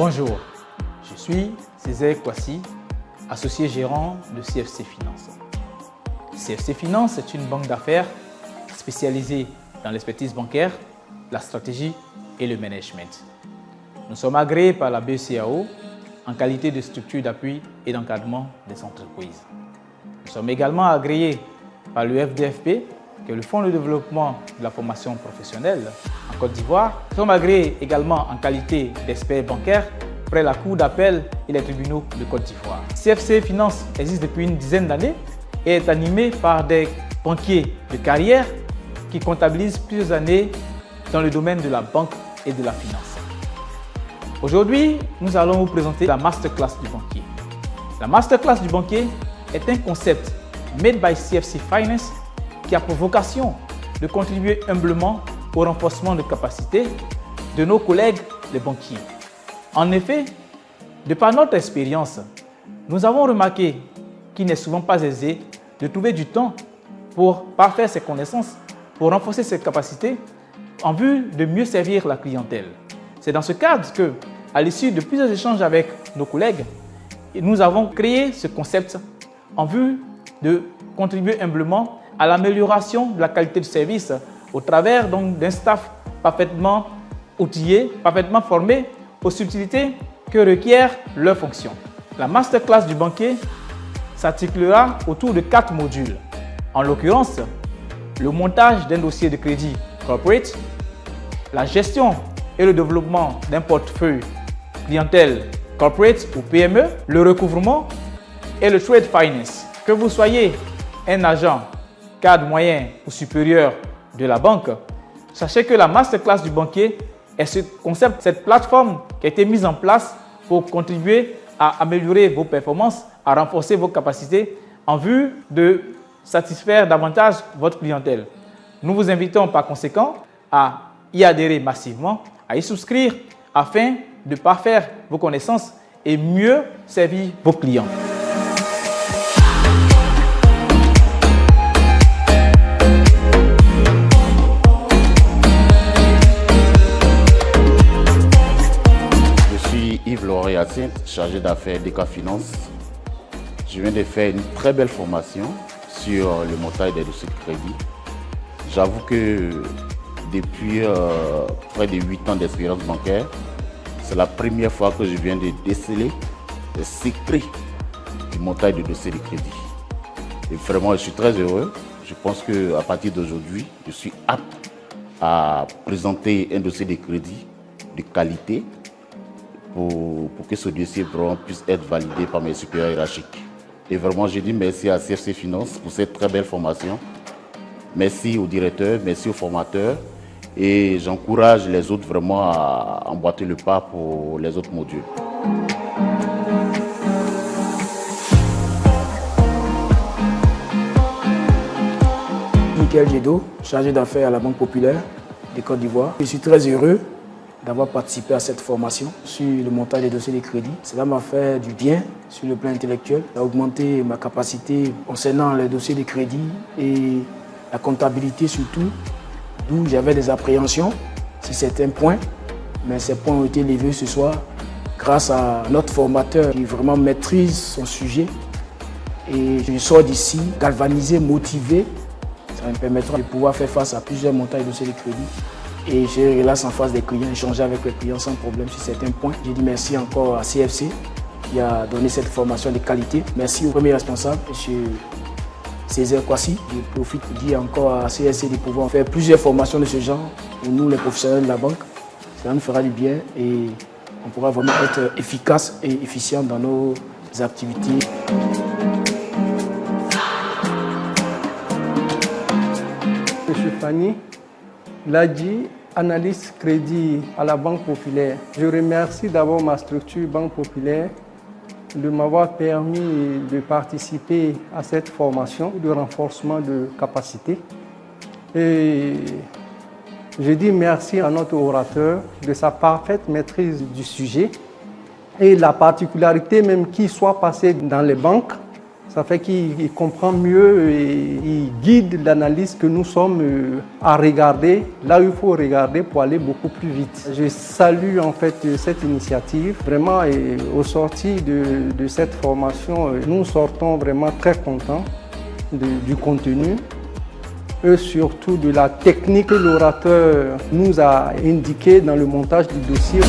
Bonjour, je suis Césaire Kwasi, associé gérant de CFC Finance. CFC Finance est une banque d'affaires spécialisée dans l'expertise bancaire, la stratégie et le management. Nous sommes agréés par la BCAO en qualité de structure d'appui et d'encadrement des entreprises. Nous sommes également agréés par le FDFP, qui est le Fonds de développement de la formation professionnelle en Côte d'Ivoire. Nous sommes agréés également en qualité d'experts bancaires près la Cour d'appel et les tribunaux de Côte d'Ivoire. CFC Finance existe depuis une dizaine d'années et est animé par des banquiers de carrière qui comptabilisent plusieurs années dans le domaine de la banque et de la finance. Aujourd'hui, nous allons vous présenter la Masterclass du banquier. La Masterclass du banquier est un concept made by CFC Finance qui a pour vocation de contribuer humblement au renforcement de capacités de nos collègues les banquiers. En effet, de par notre expérience, nous avons remarqué qu'il n'est souvent pas aisé de trouver du temps pour parfaire ses connaissances, pour renforcer ses capacités en vue de mieux servir la clientèle. C'est dans ce cadre que, à l'issue de plusieurs échanges avec nos collègues, nous avons créé ce concept en vue de contribuer humblement à l'amélioration de la qualité de service au travers d'un staff parfaitement outillé, parfaitement formé aux subtilités que requiert leur fonction. La Masterclass du banquier s'articulera autour de 4 modules. En l'occurrence, le montage d'un dossier de crédit corporate, la gestion et le développement d'un portefeuille clientèle corporate ou PME, le recouvrement et le trade finance. Que vous soyez un agent, cadre moyen ou supérieur de la banque, sachez que la Masterclass du banquier est ce concept, cette plateforme qui a été mise en place pour contribuer à améliorer vos performances, à renforcer vos capacités en vue de satisfaire davantage votre clientèle. Nous vous invitons par conséquent à y adhérer massivement, à y souscrire afin de parfaire vos connaissances et mieux servir vos clients. Chargé d'affaires d'ECA Finance. Je viens de faire une très belle formation sur le montage des dossiers de crédit. J'avoue que depuis près de 8 ans d'expérience bancaire, c'est la première fois que je viens de déceler les secrets du montage de dossiers de crédit. Et vraiment, je suis très heureux. Je pense qu'à partir d'aujourd'hui, je suis apte à présenter un dossier de crédit de qualité pour que ce dossier puisse être validé par mes supérieurs hiérarchiques. Et vraiment, je dis merci à CFC Finance pour cette très belle formation. Merci au directeur, merci aux formateurs. Et j'encourage les autres vraiment à emboîter le pas pour les autres modules. Michael Djedo, chargé d'affaires à la Banque Populaire de Côte d'Ivoire. Je suis très heureux d'avoir participé à cette formation sur le montage des dossiers de crédit. Cela m'a fait du bien sur le plan intellectuel, ça a augmenté ma capacité concernant les dossiers de crédit et la comptabilité surtout, d'où j'avais des appréhensions sur certains points, mais ces points ont été levés ce soir grâce à notre formateur qui vraiment maîtrise son sujet. Et je sors d'ici galvanisé, motivé. Ça me permettra de pouvoir faire face à plusieurs montages de dossiers de crédit. Et je relâche en face des clients, échanger avec les clients sans problème sur certains points. Je dis merci encore à CFC qui a donné cette formation de qualité. Merci au premier responsable, M. Césaire Kwasi. Je profite pour dire encore à CFC de pouvoir faire plusieurs formations de ce genre pour nous, les professionnels de la banque. Cela nous fera du bien et on pourra vraiment être efficace et efficient dans nos activités. M. Fanny Ladji, analyste crédit à la Banque Populaire. Je remercie d'abord ma structure Banque Populaire de m'avoir permis de participer à cette formation de renforcement de capacité. Et je dis merci à notre orateur de sa parfaite maîtrise du sujet et la particularité même qu'il soit passé dans les banques Ça fait qu'il comprend mieux et il guide l'analyse que nous sommes à regarder, là où il faut regarder pour aller beaucoup plus vite. Je salue en fait cette initiative. Vraiment, et au sorti de cette formation, nous sortons vraiment très contents du contenu et surtout de la technique que l'orateur nous a indiquée dans le montage du dossier.